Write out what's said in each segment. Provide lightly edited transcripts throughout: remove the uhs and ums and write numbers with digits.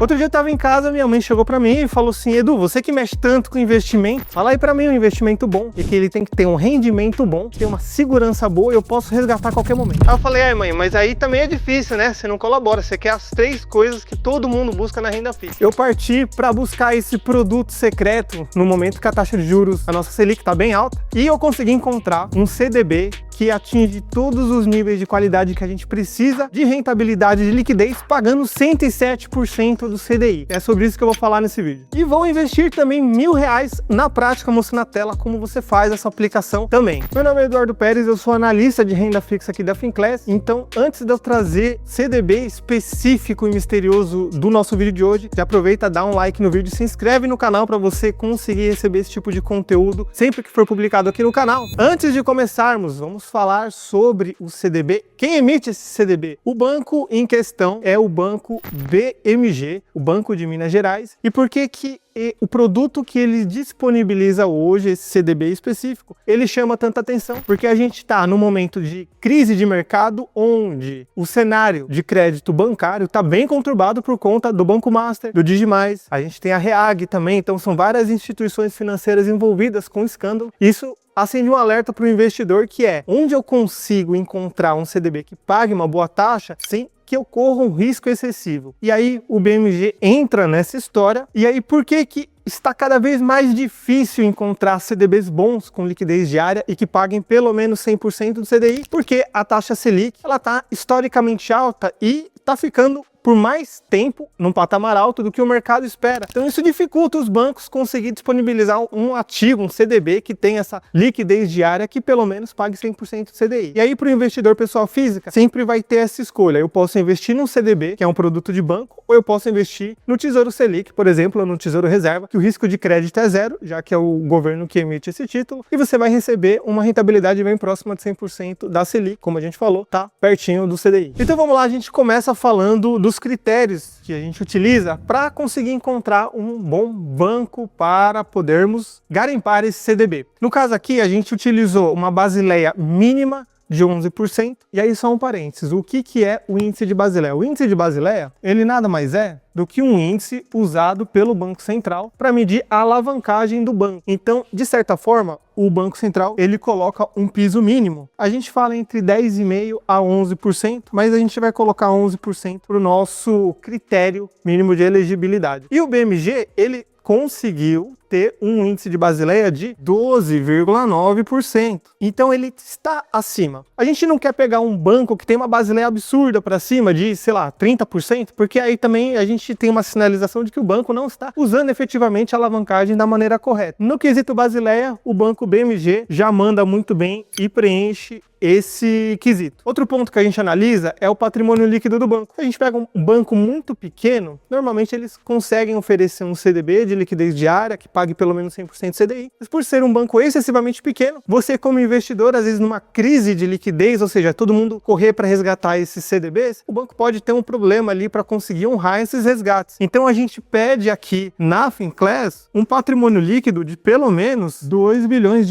Outro dia eu tava em casa, minha mãe chegou pra mim e falou assim: Edu, você que mexe tanto com investimento, fala aí pra mim um investimento bom, e que ele tem que ter um rendimento bom, ter uma segurança boa e eu posso resgatar a qualquer momento. Aí eu falei: ai mãe, mas aí também é difícil, né? Você não colabora, você quer as 3 coisas que todo mundo busca na renda fixa. Eu parti pra buscar esse produto secreto no momento que a taxa de juros, a nossa Selic, tá bem alta, e eu consegui encontrar um CDB que atinge todos os níveis de qualidade que a gente precisa de rentabilidade de liquidez, pagando 107% do CDI. É sobre isso que eu vou falar nesse vídeo. E vou investir também R$1.000 na prática, mostrando na tela como você faz essa aplicação também. Meu nome é Eduardo Pérez, eu sou analista de renda fixa aqui da Finclass. Então, antes de eu trazer CDB específico e misterioso do nosso vídeo de hoje, já aproveita, dá um like no vídeo, se inscreve no canal para você conseguir receber esse tipo de conteúdo sempre que for publicado aqui no canal. Antes de começarmos, vamos falar sobre o CDB. Quem emite esse CDB? O banco em questão é o banco BMG, o Banco de Minas Gerais. E por que que o produto que ele disponibiliza hoje, esse CDB específico, ele chama tanta atenção? Porque a gente está num momento de crise de mercado onde o cenário de crédito bancário está bem conturbado por conta do Banco Master, do Digimais, a gente tem a Reag também, então são várias instituições financeiras envolvidas com escândalo. Isso acende um alerta para o investidor, que é: onde eu consigo encontrar um CDB que pague uma boa taxa sem que ocorra um risco excessivo? E aí o BMG entra nessa história. E aí por que que está cada vez mais difícil encontrar CDBs bons com liquidez diária e que paguem pelo menos 100% do CDI? Porque a taxa Selic, ela está historicamente alta e está ficando por mais tempo num patamar alto do que o mercado espera. Então isso dificulta os bancos conseguir disponibilizar um ativo, um CDB que tem essa liquidez diária que pelo menos pague 100% do CDI. E aí para o investidor pessoa física sempre vai ter essa escolha: eu posso investir num CDB, que é um produto de banco, ou eu posso investir no Tesouro Selic, por exemplo, ou no Tesouro Reserva, que o risco de crédito é zero, já que é o governo que emite esse título, e você vai receber uma rentabilidade bem próxima de 100% da Selic, como a gente falou, tá pertinho do CDI. Então vamos lá, a gente começa falando dos critérios que a gente utiliza para conseguir encontrar um bom banco para podermos garimpar esse CDB. No caso aqui, a gente utilizou uma Basileia mínima de 11%. E aí só um parênteses: o que é o índice de Basileia? O índice de Basileia, ele nada mais é do que um índice usado pelo Banco Central para medir a alavancagem do banco. Então, de certa forma, o Banco Central, ele coloca um piso mínimo. A gente fala entre 10,5% a 11%, mas a gente vai colocar 11% para o nosso critério mínimo de elegibilidade. E o BMG, ele conseguiu ter um índice de Basileia de 12,9%. Então ele está acima. A gente não quer pegar um banco que tem uma Basileia absurda para cima de, sei lá, 30%, porque aí também a gente tem uma sinalização de que o banco não está usando efetivamente a alavancagem da maneira correta. No quesito Basileia, o banco BMG já manda muito bem e preenche esse quesito. Outro ponto que a gente analisa é o patrimônio líquido do banco. A gente pega um banco muito pequeno, normalmente eles conseguem oferecer um CDB de liquidez diária que pague pelo menos 100% CDI. Mas por ser um banco excessivamente pequeno, você como investidor, às vezes numa crise de liquidez, ou seja, todo mundo correr para resgatar esses CDBs, o banco pode ter um problema ali para conseguir honrar esses resgates. Então a gente pede aqui na Finclass um patrimônio líquido de pelo menos R$2 bilhões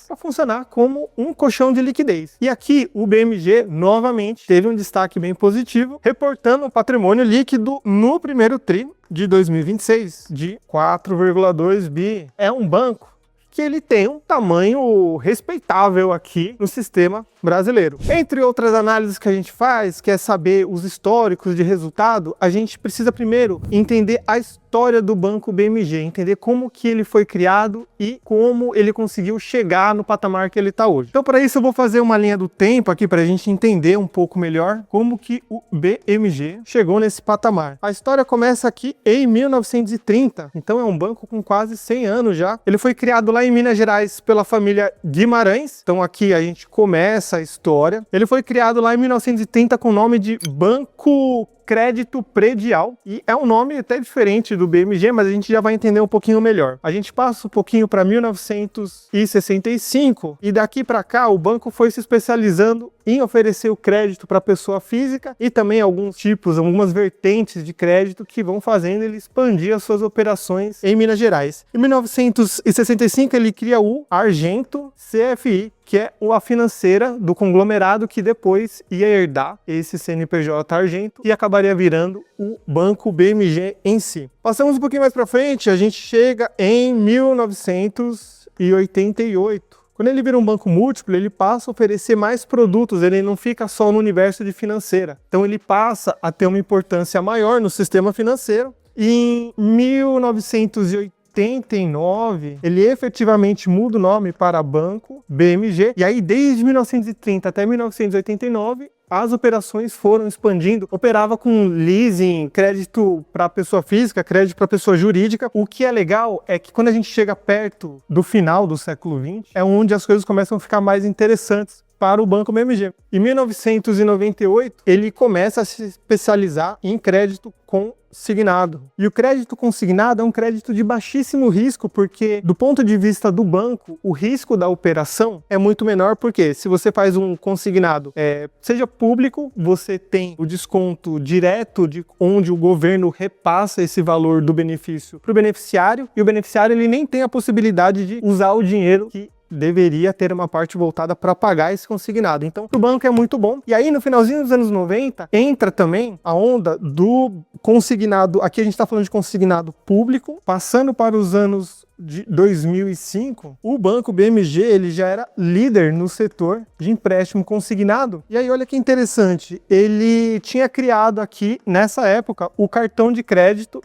para funcionar como um colchão de liquidez. E aqui o BMG novamente teve um destaque bem positivo, reportando um patrimônio líquido no primeiro tri de 2026 de 4,2 bi. É um banco que ele tem um tamanho respeitável aqui no sistema brasileiro. Entre outras análises que a gente faz, que é saber os históricos de resultado, a gente precisa primeiro entender a história do banco BMG, entender como que ele foi criado e como ele conseguiu chegar no patamar que ele está hoje. Então, para isso eu vou fazer uma linha do tempo aqui para a gente entender um pouco melhor como que o BMG chegou nesse patamar. A história começa aqui em 1930, então é um banco com quase 100 anos já. Ele foi criado lá em Minas Gerais pela família Guimarães, então aqui a gente começa a história. Ele foi criado lá em 1930 com o nome de Banco Crédito Predial, e é um nome até diferente do BMG, mas a gente já vai entender um pouquinho melhor. A gente passa um pouquinho para 1965 e daqui para cá o banco foi se especializando em oferecer o crédito para pessoa física e também algumas vertentes de crédito que vão fazendo ele expandir as suas operações em Minas Gerais. Em 1965 ele cria o Argento CFI, que é a financeira do conglomerado que depois ia herdar esse CNPJ Argento e acabaria virando o Banco BMG em si. Passamos um pouquinho mais para frente, a gente chega em 1988. Quando ele vira um banco múltiplo, ele passa a oferecer mais produtos, ele não fica só no universo de financeira. Então ele passa a ter uma importância maior no sistema financeiro. E em 1989, ele efetivamente muda o nome para Banco BMG. E aí, desde 1930 até 1989, as operações foram expandindo, operava com leasing, crédito para pessoa física, crédito para pessoa jurídica. O que é legal é que quando a gente chega perto do final do século XX, é onde as coisas começam a ficar mais interessantes para o Banco BMG. Em 1998, ele começa a se especializar em crédito consignado. E o crédito consignado é um crédito de baixíssimo risco, porque do ponto de vista do banco, o risco da operação é muito menor, porque se você faz um consignado, seja público, você tem o desconto direto de onde o governo repassa esse valor do benefício para o beneficiário, e o beneficiário ele nem tem a possibilidade de usar o dinheiro que deveria ter uma parte voltada para pagar esse consignado. Então, o banco é muito bom. E aí, no finalzinho dos anos 90, entra também a onda do consignado. Aqui a gente está falando de consignado público. Passando para os anos de 2005, o Banco BMG ele já era líder no setor de empréstimo consignado. E aí, olha que interessante, ele tinha criado aqui, nessa época, o cartão de crédito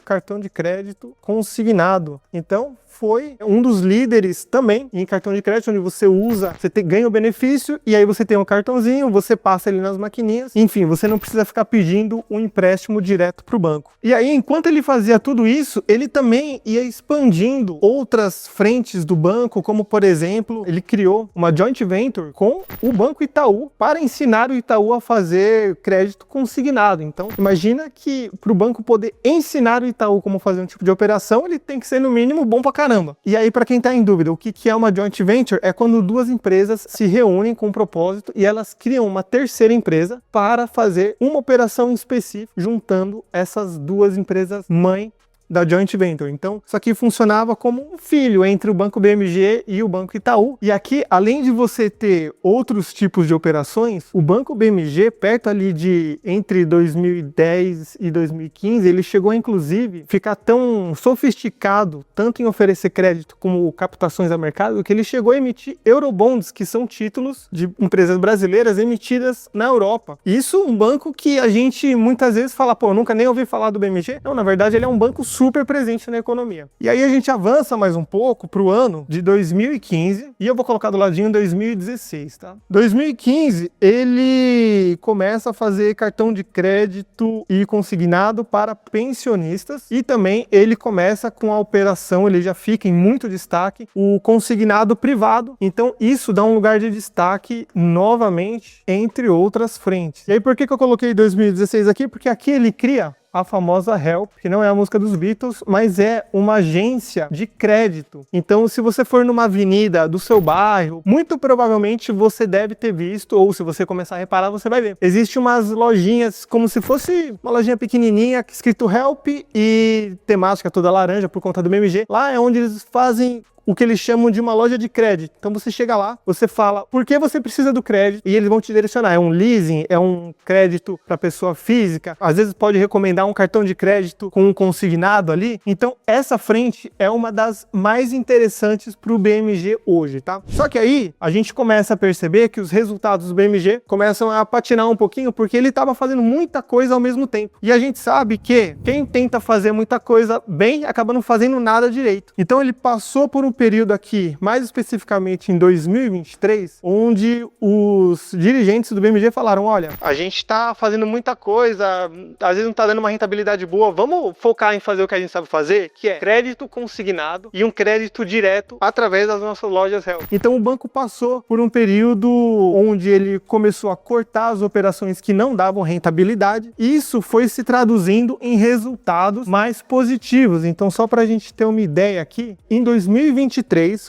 consignado. Então, foi um dos líderes também em cartão de crédito, onde você usa, ganha o benefício e aí você tem um cartãozinho, você passa ele nas maquininhas, enfim, você não precisa ficar pedindo um empréstimo direto para o banco. E aí, enquanto ele fazia tudo isso, ele também ia expandindo outras frentes do banco, como por exemplo, ele criou uma joint venture com o Banco Itaú para ensinar o Itaú a fazer crédito consignado. Então, imagina que para o banco poder ensinar o Itaú como fazer um tipo de operação, ele tem que ser no mínimo bom pra caramba. E aí, para quem está em dúvida, o que é uma joint venture? É quando duas empresas se reúnem com um propósito e elas criam uma terceira empresa para fazer uma operação em específico, juntando essas duas empresas mãe da joint venture. Então, isso aqui funcionava como um filho entre o Banco BMG e o Banco Itaú. E aqui, além de você ter outros tipos de operações, o Banco BMG, perto ali de entre 2010 e 2015, ele chegou a, inclusive, ficar tão sofisticado, tanto em oferecer crédito como captações a mercado, que ele chegou a emitir Eurobonds, que são títulos de empresas brasileiras emitidas na Europa. Isso um banco que a gente muitas vezes fala, pô, eu nunca nem ouvi falar do BMG. Não, na verdade, ele é um banco super presente na economia. E aí a gente avança mais um pouco para o ano de 2015 e eu vou colocar do ladinho 2016, tá? 2015 ele começa a fazer cartão de crédito e consignado para pensionistas e também ele começa com a operação, ele já fica em muito destaque, o consignado privado. Então isso dá um lugar de destaque novamente entre outras frentes. E aí por que eu coloquei 2016 aqui? Porque aqui ele cria a famosa Help, que não é a música dos Beatles, mas é uma agência de crédito. Então, se você for numa avenida do seu bairro, muito provavelmente você deve ter visto, ou se você começar a reparar, você vai ver. Existem umas lojinhas, como se fosse uma lojinha pequenininha, escrito Help e temática toda laranja por conta do BMG. Lá é onde eles fazem o que eles chamam de uma loja de crédito. Então você chega lá, você fala por que você precisa do crédito e eles vão te direcionar. É um leasing, é um crédito para pessoa física, às vezes pode recomendar um cartão de crédito com um consignado ali. Então essa frente é uma das mais interessantes para o BMG hoje, tá? Só que aí a gente começa a perceber que os resultados do BMG começam a patinar um pouquinho porque ele estava fazendo muita coisa ao mesmo tempo. E a gente sabe que quem tenta fazer muita coisa bem acaba não fazendo nada direito. Então ele passou por um período aqui, mais especificamente em 2023, onde os dirigentes do BMG falaram, olha, a gente está fazendo muita coisa, às vezes não está dando uma rentabilidade boa, vamos focar em fazer o que a gente sabe fazer, que é crédito consignado e um crédito direto através das nossas lojas Help. Então o banco passou por um período onde ele começou a cortar as operações que não davam rentabilidade, e isso foi se traduzindo em resultados mais positivos. Então só para a gente ter uma ideia aqui, em 2023,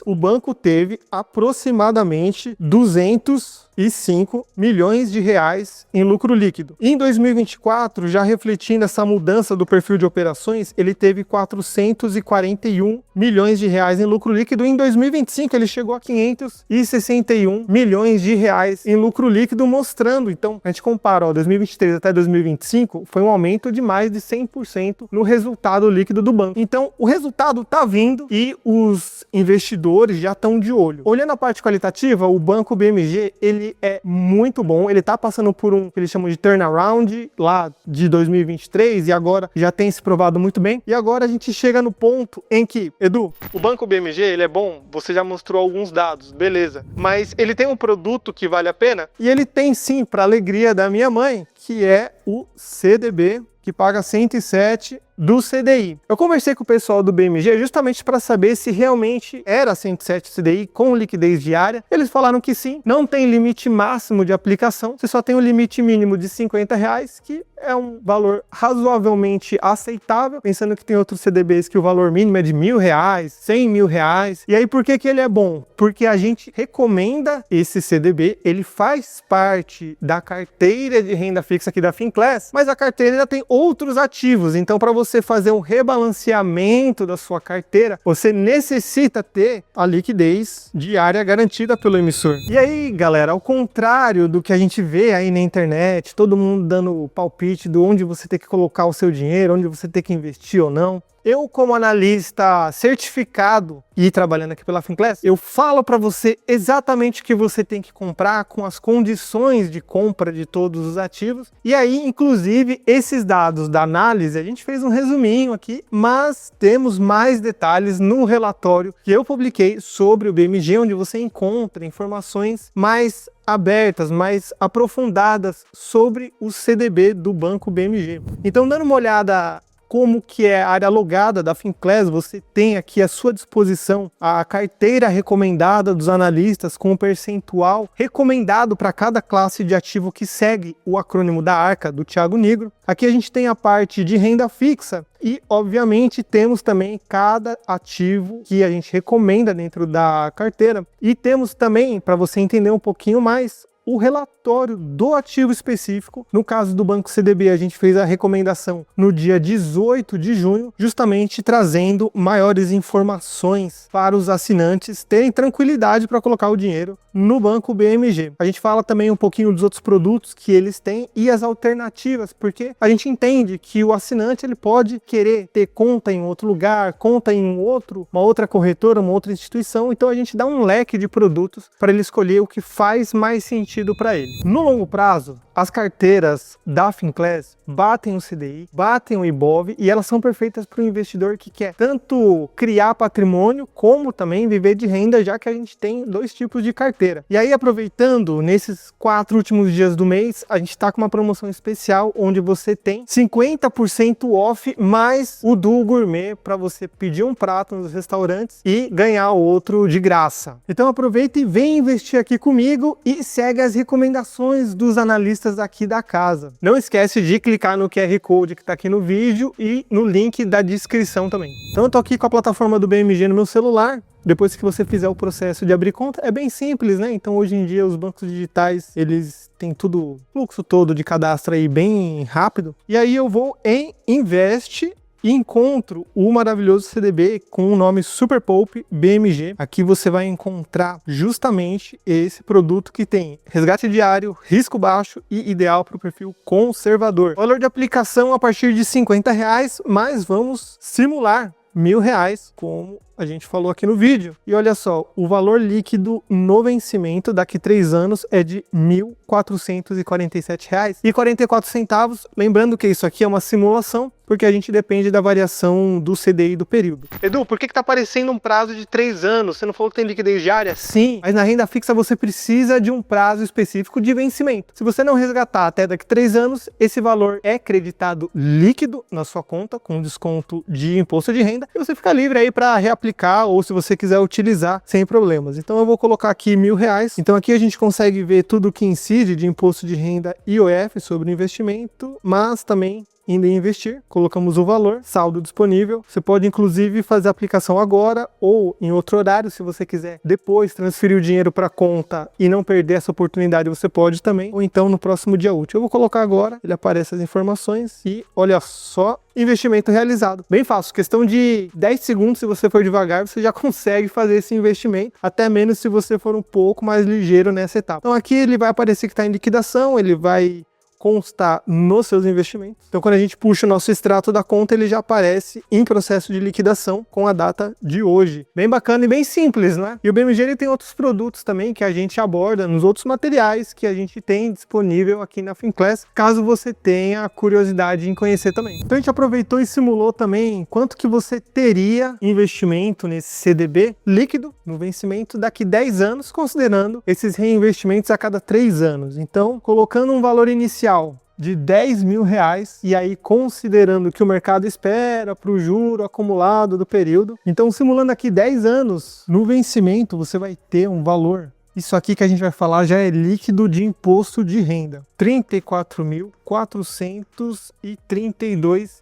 o banco teve aproximadamente 200 205 milhões de reais em lucro líquido. Em 2024, já refletindo essa mudança do perfil de operações, ele teve 441 milhões de reais em lucro líquido. Em 2025, ele chegou a 561 milhões de reais em lucro líquido, mostrando, então, a gente compara, 2023 até 2025, foi um aumento de mais de 100% no resultado líquido do banco. Então, o resultado está vindo e os investidores já estão de olho. Olhando a parte qualitativa, o Banco BMG, ele é muito bom, ele está passando por um que eles chamam de turnaround lá de 2023 e agora já tem se provado muito bem. E agora a gente chega no ponto em que, Edu, o Banco BMG, ele é bom, você já mostrou alguns dados, beleza, mas ele tem um produto que vale a pena? E ele tem sim, para alegria da minha mãe, que é o CDB, que paga 107 do CDI. Eu conversei com o pessoal do BMG justamente para saber se realmente era 107 CDI com liquidez diária. Eles falaram que sim, não tem limite máximo de aplicação, você só tem um limite mínimo de R$50, que é um valor razoavelmente aceitável, pensando que tem outros CDBs que o valor mínimo é de R$1.000, R$100.000. E aí por que que ele é bom? Porque a gente recomenda esse CDB, ele faz parte da carteira de renda fixa aqui da Finclass, mas a carteira ainda tem outros ativos, então para você fazer um rebalanceamento da sua carteira, você necessita ter a liquidez diária garantida pelo emissor. E aí, galera, ao contrário do que a gente vê aí na internet, todo mundo dando palpite de onde você tem que colocar o seu dinheiro, onde você tem que investir ou não, eu, como analista certificado e trabalhando aqui pela Finclass, eu falo para você exatamente o que você tem que comprar com as condições de compra de todos os ativos. E aí, inclusive, esses dados da análise, a gente fez um resuminho aqui, mas temos mais detalhes no relatório que eu publiquei sobre o BMG, onde você encontra informações mais abertas, mais aprofundadas sobre o CDB do Banco BMG. Então, dando uma olhada como que é a área logada da Finclass, você tem aqui à sua disposição a carteira recomendada dos analistas com o percentual recomendado para cada classe de ativo que segue o acrônimo da ARCA, do Thiago Nigro. Aqui a gente tem a parte de renda fixa e, obviamente, temos também cada ativo que a gente recomenda dentro da carteira. E temos também, para você entender um pouquinho mais, o relatório do ativo específico. No caso do Banco CDB, a gente fez a recomendação no dia 18 de junho, justamente trazendo maiores informações para os assinantes terem tranquilidade para colocar o dinheiro no Banco BMG. A gente fala também um pouquinho dos outros produtos que eles têm e as alternativas, porque a gente entende que o assinante ele pode querer ter conta em outro lugar, conta em uma outra corretora, uma outra instituição, então a gente dá um leque de produtos para ele escolher o que faz mais sentido para ele. No longo prazo, as carteiras da Finclass batem o CDI, batem o IBOV e elas são perfeitas para o investidor que quer tanto criar patrimônio como também viver de renda, já que a gente tem dois tipos de carteira. E aí, aproveitando, nesses 4 últimos dias do mês, a gente está com uma promoção especial onde você tem 50% off mais o Duo Gourmet para você pedir um prato nos restaurantes e ganhar outro de graça. Então aproveita e vem investir aqui comigo e segue as recomendações dos analistas aqui da casa. Não esquece de clicar no QR Code que está aqui no vídeo e no link da descrição também. Então eu tô aqui com a plataforma do BMG no meu celular. Depois que você fizer o processo de abrir conta, é bem simples, né? Então hoje em dia os bancos digitais, eles têm tudo, o fluxo todo de cadastro aí bem rápido. E aí eu vou em Invest e encontro o maravilhoso CDB com o nome Super Poupe BMG. Aqui você vai encontrar justamente esse produto que tem resgate diário, risco baixo e ideal para o perfil conservador. Valor de aplicação a partir de R$50, mas vamos simular R$1.000, como a gente falou aqui no vídeo. E olha só, o valor líquido no vencimento daqui 3 anos é de R$1.447,44. Lembrando que isso aqui é uma simulação, porque a gente depende da variação do CDI do período. Edu, por que tá aparecendo um prazo de 3 anos? Você não falou que tem liquidez diária? Sim, mas na renda fixa você precisa de um prazo específico de vencimento. Se você não resgatar até daqui 3 anos, esse valor é creditado líquido na sua conta, com desconto de imposto de renda, e você fica livre aí para reaplicar, ou se você quiser utilizar sem problemas. Então eu vou colocar aqui R$1.000. Então aqui a gente consegue ver tudo que incide de imposto de renda IOF sobre o investimento, mas também indo em investir, colocamos o valor, saldo disponível. Você pode inclusive fazer a aplicação agora ou em outro horário, se você quiser depois transferir o dinheiro para a conta e não perder essa oportunidade, você pode também, ou então no próximo dia útil. Eu vou colocar agora, ele aparece as informações e olha só, investimento realizado. Bem fácil, questão de 10 segundos, se você for devagar, você já consegue fazer esse investimento, até menos se você for um pouco mais ligeiro nessa etapa. Então aqui ele vai aparecer que está em liquidação, ele vai constar nos seus investimentos. Então quando a gente puxa o nosso extrato da conta, ele já aparece em processo de liquidação com a data de hoje. Bem bacana e bem simples, né? E o BMG ele tem outros produtos também que a gente aborda nos outros materiais que a gente tem disponível aqui na Finclass, caso você tenha curiosidade em conhecer também. Então a gente aproveitou e simulou também quanto que você teria investimento nesse CDB líquido no vencimento daqui 10 anos, considerando esses reinvestimentos a cada 3 anos. Então, colocando um valor inicial de 10 mil reais, e aí considerando que o mercado espera para o juro acumulado do período, então simulando aqui 10 anos, no vencimento você vai ter um valor, isso aqui que a gente vai falar já é líquido de imposto de renda, R$ 34.432.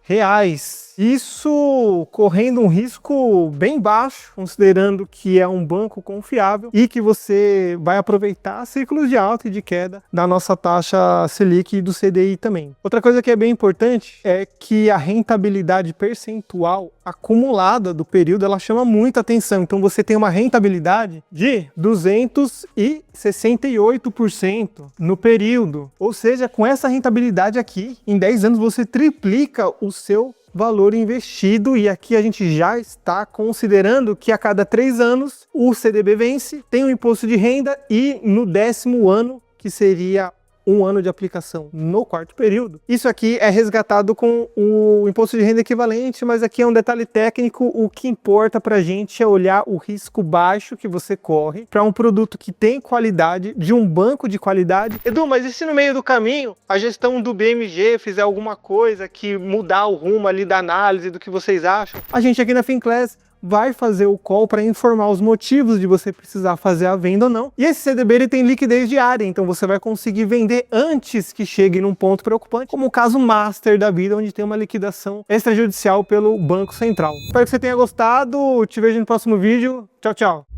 Isso correndo um risco bem baixo, considerando que é um banco confiável e que você vai aproveitar ciclos de alta e de queda da nossa taxa Selic e do CDI também. Outra coisa que é bem importante é que a rentabilidade percentual acumulada do período, ela chama muita atenção. Então você tem uma rentabilidade de 268% no período. Ou seja, com essa rentabilidade aqui, em 10 anos você triplica o seu valor investido, e aqui a gente já está considerando que a cada 3 anos o CDB vence, tem um imposto de renda e no 10º ano, que seria um ano de aplicação no 4º período, isso aqui é resgatado com o imposto de renda equivalente, mas aqui é um detalhe técnico. O que importa pra gente é olhar o risco baixo que você corre para um produto que tem qualidade, de um banco de qualidade. Edu, mas e se no meio do caminho a gestão do BMG fizer alguma coisa que mudar o rumo ali da análise do que vocês acham? A gente aqui na Finclass vai fazer o call para informar os motivos de você precisar fazer a venda ou não. E esse CDB ele tem liquidez diária, então você vai conseguir vender antes que chegue num ponto preocupante, como o caso master da vida, onde tem uma liquidação extrajudicial pelo Banco Central. Espero que você tenha gostado, te vejo no próximo vídeo. Tchau, tchau!